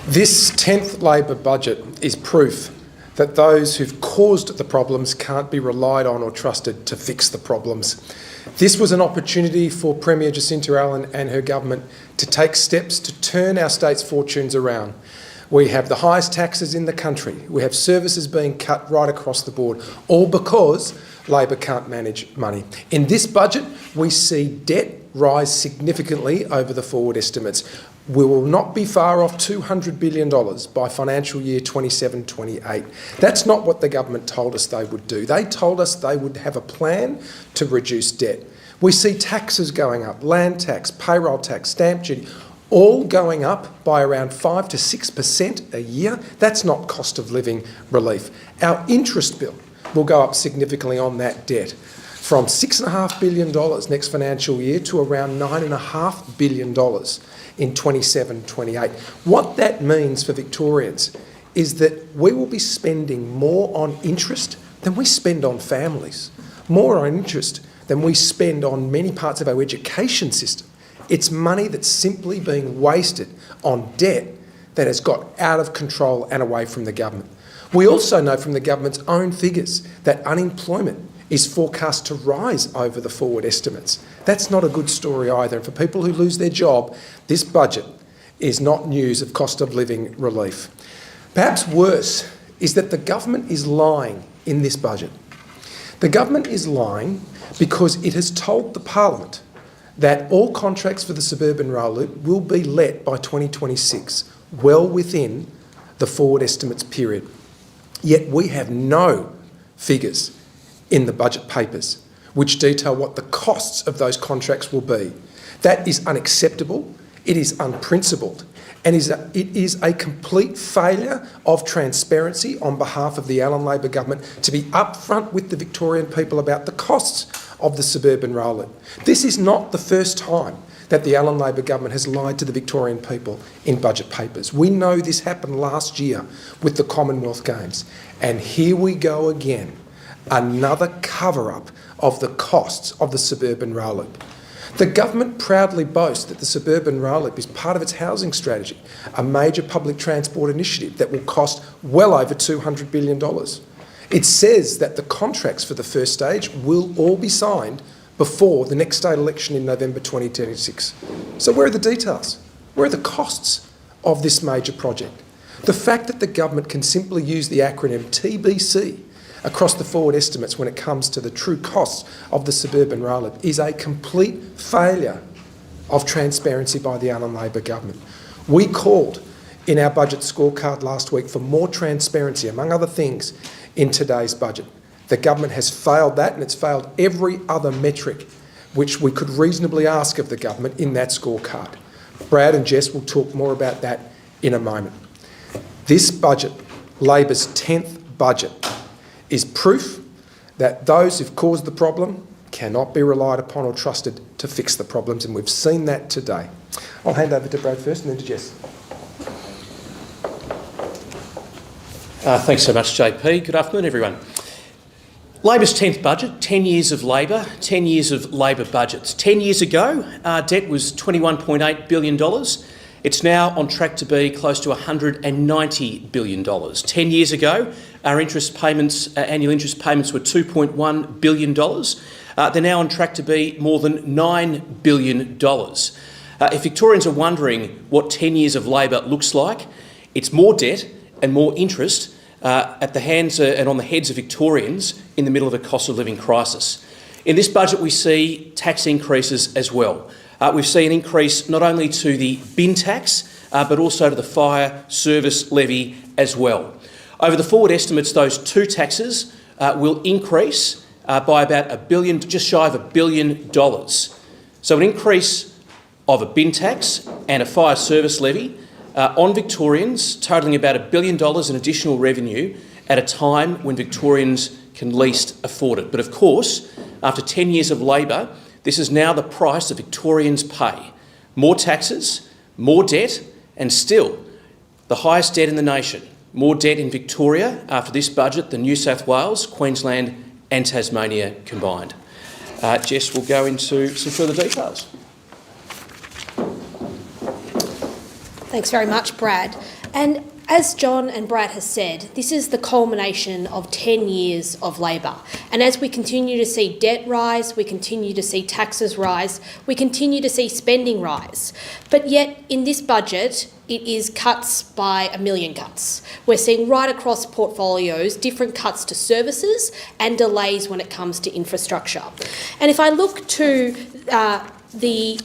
This 10th Labor budget is proof that those who've caused the problems can't be relied on or trusted to fix the problems. This was an opportunity for Premier Jacinta Allen and her government to take steps to turn our state's fortunes around. We have the highest taxes in the country. We have services being cut right across the board, all because Labor can't manage money. In this budget, we see debt rise significantly over the forward estimates. We will not be far off $200 billion by financial year 27-28. That's not what the government told us they would do. They told us they would have a plan to reduce debt. We see taxes going up, land tax, payroll tax, stamp duty, all going up by around 5 to 6% a year. That's not cost of living relief. Our interest bill will go up significantly on that debt, from $6.5 billion next financial year to around $9.5 billion in 27-28. What that means for Victorians is that we will be spending more on interest than we spend on families, more on interest than we spend on many parts of our education system. It's money that's simply being wasted on debt that has got out of control and away from the government. We also know from the government's own figures that unemployment is forecast to rise over the forward estimates. That's not a good story either. And for people who lose their job, this budget is not news of cost of living relief. Perhaps worse is that the government is lying in this budget. The government is lying because it has told the Parliament that all contracts for the suburban rail loop will be let by 2026, well within the forward estimates period. Yet we have no figures in the budget papers which detail what the costs of those contracts will be. That is unacceptable, it is unprincipled, and it is a complete failure of transparency on behalf of the Allen Labor government to be upfront with the Victorian people about the costs of the suburban rail loop. This is not the first time that the Allen Labor government has lied to the Victorian people in budget papers. We know this happened last year with the Commonwealth Games, and here we go again. Another cover-up of the costs of the suburban rail loop. The government proudly boasts that the suburban rail loop is part of its housing strategy, a major public transport initiative that will cost well over $200 billion. It says that the contracts for the first stage will all be signed before the next state election in November 2026. So where are the details? Where are the costs of this major project? The fact that the government can simply use the acronym TBC across the forward estimates when it comes to the true costs of the suburban rail loop is a complete failure of transparency by the Allen Labor government. We called in our budget scorecard last week for more transparency, among other things, in today's budget. The government has failed that, and it's failed every other metric which we could reasonably ask of the government in that scorecard. Brad and Jess will talk more about that in a moment. This budget, Labor's 10th budget, is proof that those who've caused the problem cannot be relied upon or trusted to fix the problems, and we've seen that today. I'll hand over to Brad first and then to Jess. Thanks so much, JP. Good afternoon, everyone. Labor's 10th budget, 10 years of Labor, 10 years of Labor budgets. 10 years ago, our debt was $21.8 billion. It's now on track to be close to $190 billion. 10 years ago, our interest payments, annual interest payments were $2.1 billion. They're now on track to be more than $9 billion. If Victorians are wondering what 10 years of Labor looks like, it's more debt and more interest at the hands and on the heads of Victorians in the middle of a cost of living crisis. In this budget, we see tax increases as well. We've seen an increase not only to the bin tax, but also to the fire service levy as well. Over the forward estimates, those two taxes will increase by about $1 billion, just shy of $1 billion. So an increase of a bin tax and a fire service levy on Victorians, totalling about $1 billion in additional revenue at a time when Victorians can least afford it. But of course, after 10 years of Labor, this is now the price that Victorians pay. More taxes, more debt, and still the highest debt in the nation. More debt in Victoria after this budget than New South Wales, Queensland and Tasmania combined. Jess will go into some further details. Thanks very much, Brad. And as John and Brad has said, this is the culmination of 10 years of Labor. And as we continue to see debt rise, we continue to see taxes rise, we continue to see spending rise. But yet in this budget, it is cuts by a million cuts. We're seeing right across portfolios different cuts to services and delays when it comes to infrastructure. And if I look to the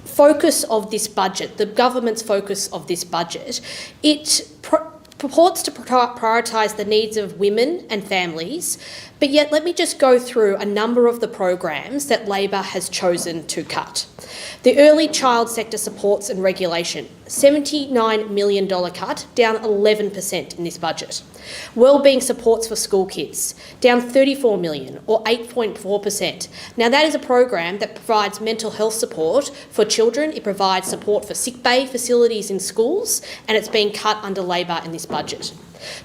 focus of this budget, the government's focus of this budget, it purports to prioritise the needs of women and families, but yet let me just go through a number of the programs that Labor has chosen to cut. The early child sector supports and regulation, $79 million cut, down 11% in this budget. Wellbeing supports for school kids, down $34 million or 8.4%. Now that is a program that provides mental health support for children. It provides support for sick bay facilities in schools, and it's being cut under Labor in this budget.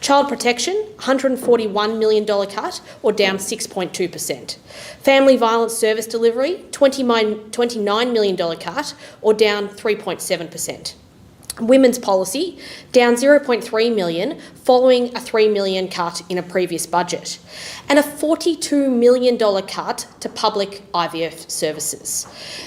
Child protection, $141 million cut, or down 6.2%. Family violence service delivery, $29 million cut, or down 3.7%. Women's policy, down $0.3 million, following a $3 million cut in a previous budget. And a $42 million cut to public IVF services.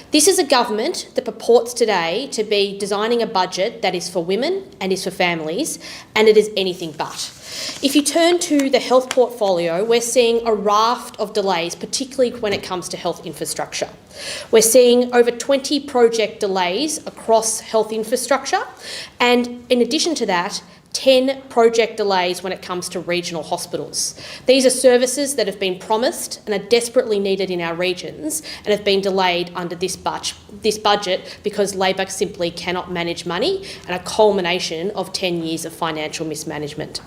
This is a government that purports today to be designing a budget that is for women and is for families, and it is anything but. If you turn to the health portfolio, we're seeing a raft of delays, particularly when it comes to health infrastructure. We're seeing over 20 project delays across health infrastructure, and in addition to that, 10 project delays when it comes to regional hospitals. These are services that have been promised and are desperately needed in our regions and have been delayed under this budget because Labor simply cannot manage money, and a culmination of 10 years of financial mismanagement.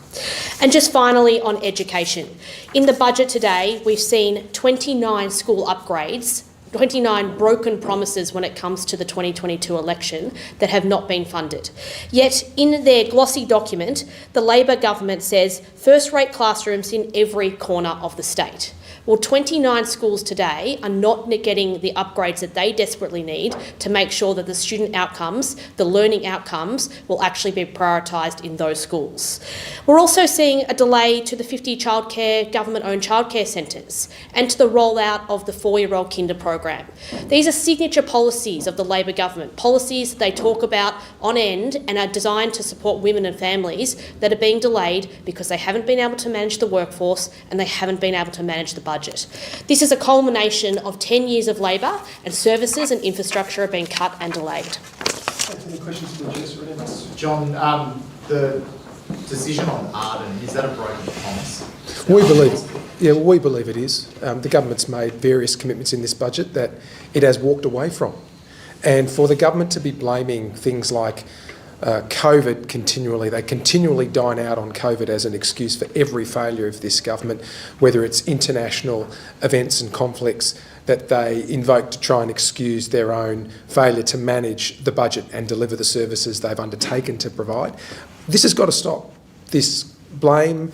And just finally on education. In the budget today, we've seen 29 school upgrades, 29 broken promises when it comes to the 2022 election that have not been funded. Yet in their glossy document, the Labor government says first-rate classrooms in every corner of the state. Well, 29 schools today are not getting the upgrades that they desperately need to make sure that the student outcomes, the learning outcomes, will actually be prioritised in those schools. We're also seeing a delay to the 50 government-owned childcare centres and to the rollout of the 4-year-old kinder program. These are signature policies of the Labor government, policies that they talk about on end and are designed to support women and families that are being delayed because they haven't been able to manage the workforce and they haven't been able to manage the budget. This is a culmination of 10 years of Labor, and services and infrastructure are being cut and delayed. Any questions for Jess? John, the decision on Arden, is that a broken promise? We believe it is. The government's made various commitments in this budget that it has walked away from. And for the government to be blaming things like COVID they continually dine out on COVID as an excuse for every failure of this government, whether it's international events and conflicts that they invoke to try and excuse their own failure to manage the budget and deliver the services they've undertaken to provide. This has got to stop. This blame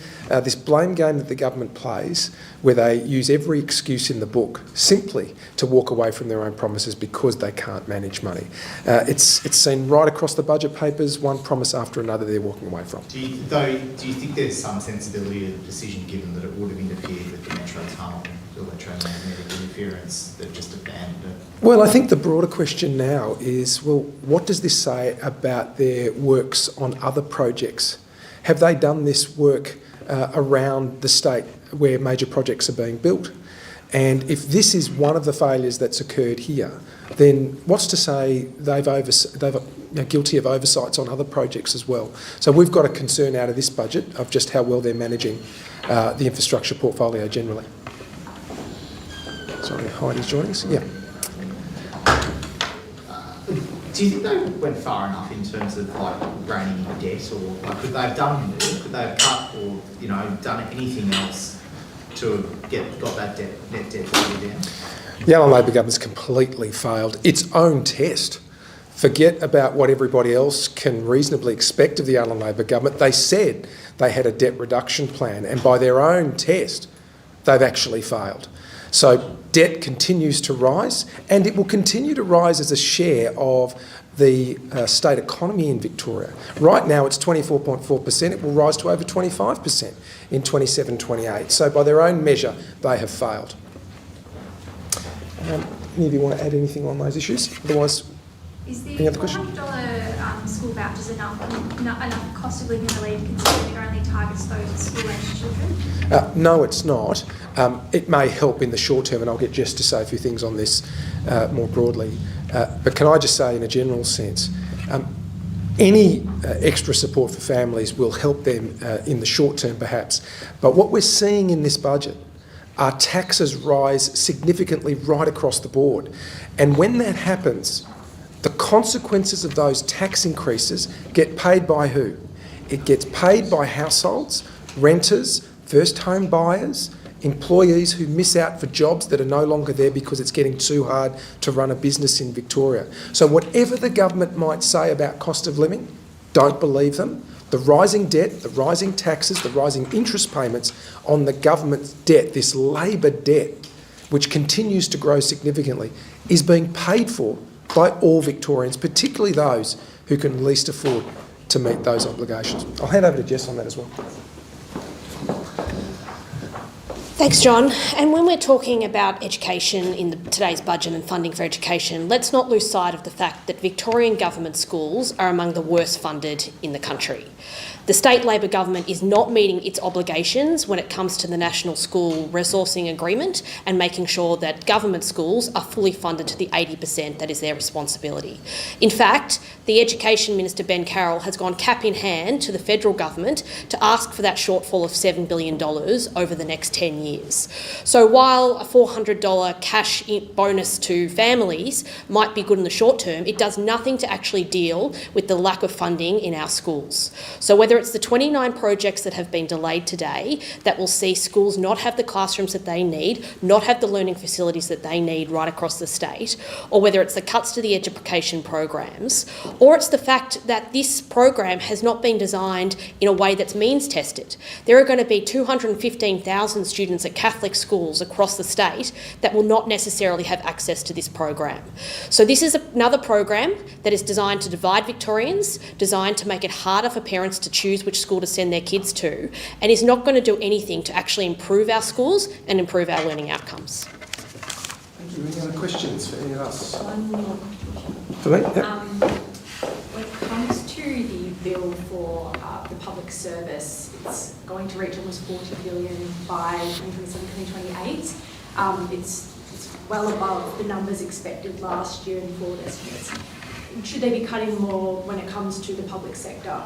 game that the government plays, where they use every excuse in the book simply to walk away from their own promises because they can't manage money. It's seen right across the budget papers, one promise after another they're walking away from. Do you think there's some sensibility of the decision, given that it would have interfered with the Metro Tunnel, the electromagnetic interference, that just abandoned it? Well, I think the broader question now is, well, what does this say about their works on other projects? Have they done this work around the state where major projects are being built? And if this is one of the failures that's occurred here, then what's to say they're guilty of oversights on other projects as well? So we've got a concern out of this budget of just how well they're managing the infrastructure portfolio generally. Sorry, Heidi's joining us. Yeah. Do you think they went far enough in terms of reining in debt, or could they have done more? Could they have cut or done anything else to have got that net debt value down? The Allan Labor government's completely failed its own test. Forget about what everybody else can reasonably expect of the Allan Labor government. They said they had a debt reduction plan, and by their own test, they've actually failed. So debt continues to rise, and it will continue to rise as a share of the state economy in Victoria. Right now it's 24.4%, it will rise to over 25% in 27-28. So by their own measure, they have failed. Any of you want to add anything on those issues? Otherwise, is the any other question? $400 school vouchers enough cost of living relief considering it only targets those school-aged children? No, it's not. It may help in the short term, and I'll get Jess to say a few things on this more broadly. But can I just say in a general sense, any extra support for families will help them in the short term perhaps. But what we're seeing in this budget are taxes rise significantly right across the board. And when that happens, the consequences of those tax increases get paid by who? It gets paid by households, renters, first home buyers, employees who miss out for jobs that are no longer there because it's getting too hard to run a business in Victoria. So whatever the government might say about cost of living, don't believe them. The rising debt, the rising taxes, the rising interest payments on the government's debt, this Labor debt, which continues to grow significantly, is being paid for by all Victorians, particularly those who can least afford to meet those obligations. I'll hand over to Jess on that as well. Thanks, John. And when we're talking about education in today's budget and funding for education, let's not lose sight of the fact that Victorian government schools are among the worst funded in the country. The state Labor government is not meeting its obligations when it comes to the National School Resourcing Agreement and making sure that government schools are fully funded to the 80% that is their responsibility. In fact, the Education Minister, Ben Carroll, has gone cap in hand to the federal government to ask for that shortfall of $7 billion over the next 10 years. So while a $400 cash bonus to families might be good in the short term, it does nothing to actually deal with the lack of funding in our schools. So whether it's the 29 projects that have been delayed today that will see schools not have the classrooms that they need, not have the learning facilities that they need right across the state, or whether it's the cuts to the education programs, or it's the fact that this program has not been designed in a way that's means tested. There are going to be 215,000 students at Catholic schools across the state that will not necessarily have access to this program. So this is another program that is designed to divide Victorians, designed to make it harder for parents to choose which school to send their kids to, and is not going to do anything to actually improve our schools and improve our learning outcomes. Thank you. Any other questions for any of us? One more. For me? Yep. When it comes to the bill for the public service, it's going to reach almost $40 billion by 2027-2028. It's well above the numbers expected last year in forward estimates. Should they be cutting more when it comes to the public sector?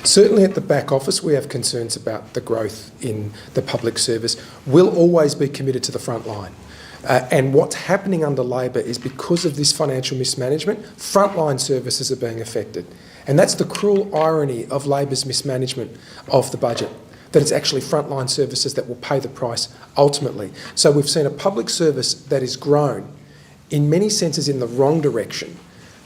Certainly at the back office, we have concerns about the growth in the public service. We'll always be committed to the front line. And what's happening under Labor is because of this financial mismanagement, frontline services are being affected. And that's the cruel irony of Labor's mismanagement of the budget, that it's actually frontline services that will pay the price ultimately. So we've seen a public service that is grown in many senses in the wrong direction,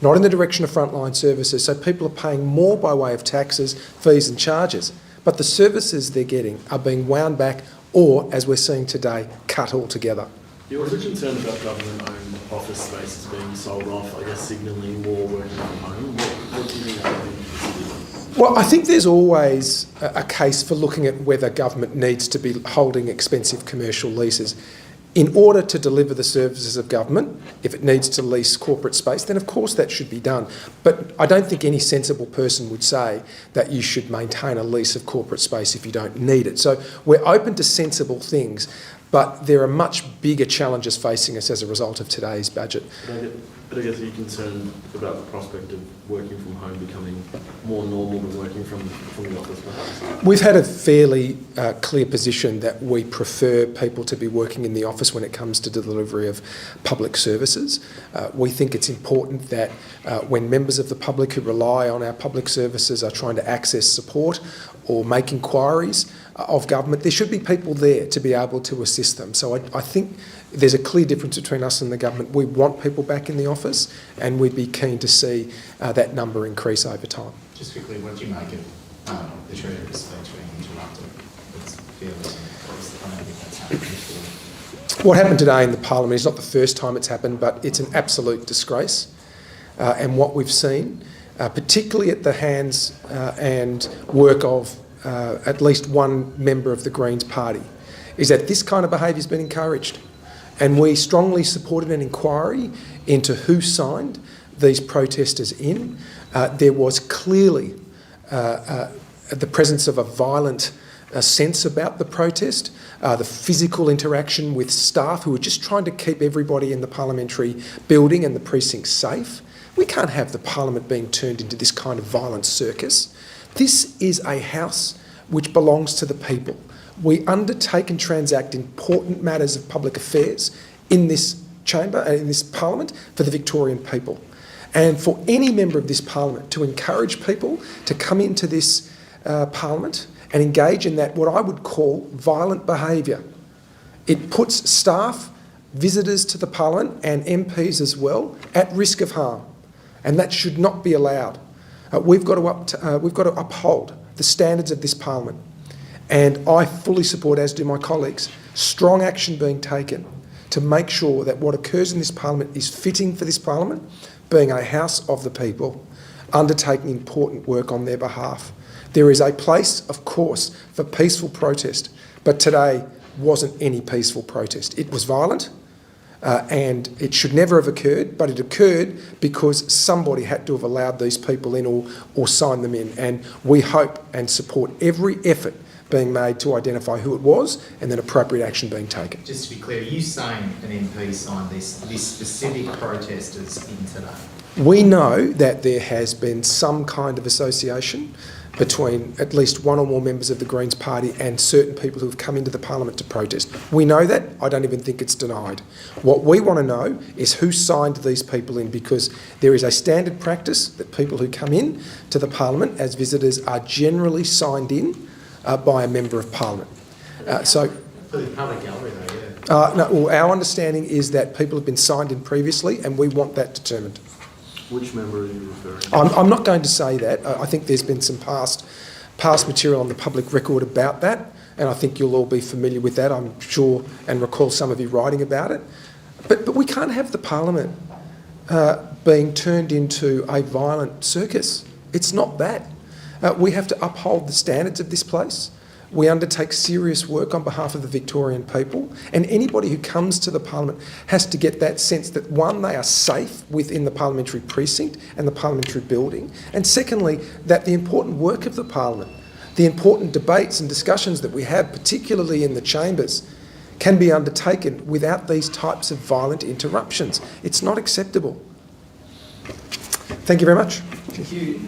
not in the direction of frontline services. So people are paying more by way of taxes, fees and charges, but the services they're getting are being wound back or, as we're seeing today, cut altogether. You're also concerned about government-owned office spaces being sold off, I guess signalling more working from home. What do you think that would be? Well, I think there's always a case for looking at whether government needs to be holding expensive commercial leases. In order to deliver the services of government, if it needs to lease corporate space, then of course that should be done. But I don't think any sensible person would say that you should maintain a lease of corporate space if you don't need it. So we're open to sensible things, but there are much bigger challenges facing us as a result of today's budget. But I guess are you concerned about the prospect of working from home becoming more normal than working from the office perhaps? We've had a fairly clear position that we prefer people to be working in the office when it comes to delivery of public services. We think it's important that when members of the public who rely on our public services are trying to access support or make inquiries of government, there should be people there to be able to assist them. So I think there's a clear difference between us and the government. We want people back in the office and we'd be keen to see that number increase over time. Just quickly, what do you make of the Treasurer's speech being interrupted? It's fairly obvious. I don't think that's happened before. What happened today in the Parliament is not the first time it's happened, but it's an absolute disgrace. and what we've seen, particularly at the hands and work of at least one member of the Greens party, is that this kind of behaviour has been encouraged. And we strongly supported an inquiry into who signed these protesters in. There was clearly the presence of a violent sense about the protest, the physical interaction with staff who were just trying to keep everybody in the parliamentary building and the precinct safe. We can't have the parliament being turned into this kind of violent circus. This is a house which belongs to the people. We undertake and transact important matters of public affairs in this chamber and in this parliament for the Victorian people. And for any member of this parliament to encourage people to come into this parliament and engage in that, what I would call violent behaviour, it puts staff, visitors to the parliament and MPs as well at risk of harm. And that should not be allowed. We've got to uphold the standards of this parliament. And I fully support, as do my colleagues, strong action being taken to make sure that what occurs in this parliament is fitting for this parliament, being a house of the people, undertaking important work on their behalf. There is a place, of course, for peaceful protest, but today wasn't any peaceful protest. It was violent, and it should never have occurred, but it occurred because somebody had to have allowed these people in or signed them in. And we hope and support every effort being made to identify who it was and then appropriate action being taken. Just to be clear, are you saying an MP signed this specific protesters in today? We know that there has been some kind of association between at least one or more members of the Greens party and certain people who have come into the parliament to protest. We know that. I don't even think it's denied. What we want to know is who signed these people in, because there is a standard practice that people who come in to the parliament as visitors are generally signed in by a member of parliament. For the public gallery though, yeah. No, well, our understanding is that people have been signed in previously and we want that determined. Which member are you referring to? I'm not going to say that. I think there's been some past material on the public record about that, and I think you'll all be familiar with that, I'm sure, and recall some of you writing about it. But we can't have the parliament being turned into a violent circus. It's not that. We have to uphold the standards of this place. We undertake serious work on behalf of the Victorian people, and anybody who comes to the parliament has to get that sense that, one, they are safe within the parliamentary precinct and the parliamentary building, and secondly, that the important work of the parliament, the important debates and discussions that we have, particularly in the chambers, can be undertaken without these types of violent interruptions. It's not acceptable. Thank you very much. Thank you.